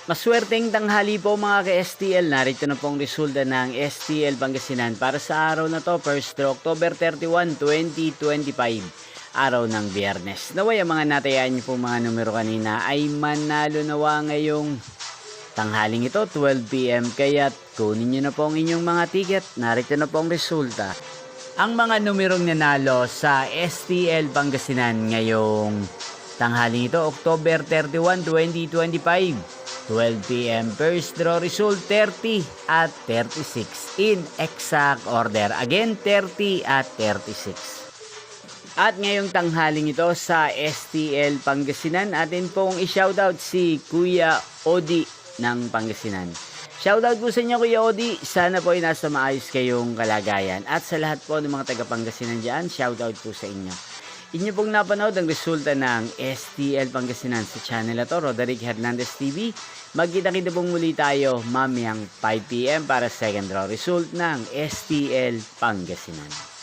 Maswerteng tanghali po mga ka-STL. Narito na pong resulta ng STL Pangasinan para sa araw na to, first to October 31, 2025. Araw ng Biyernes. Naway ang mga natayaan niyo po mga numero kanina ay manalo nawa ngayong tanghaling ito, 12 PM. Kaya kunin niyo na po ang inyong mga ticket. Narito na po ang resulta. Ang mga numerong nanalo sa STL Pangasinan ngayong tanghaling ito, October 31, 2025. 12 PM, first draw result 30 at 36 in exact order. Again, 30 at 36. At ngayong tanghaling ito sa STL Pangasinan, atin pong i-shoutout si Kuya Odi ng Pangasinan. Shoutout po sa inyo Kuya Odi, sana po ay nasa maayos kayong kalagayan. At sa lahat po ng mga taga Pangasinan dyan, shoutout po sa inyo. Inyo pong napanood ang resulta ng STL Pangasinan sa channel na to, Roderick Hernandez TV. Magkita-kita pong muli tayo mamayang 5 PM para second draw result ng STL Pangasinan.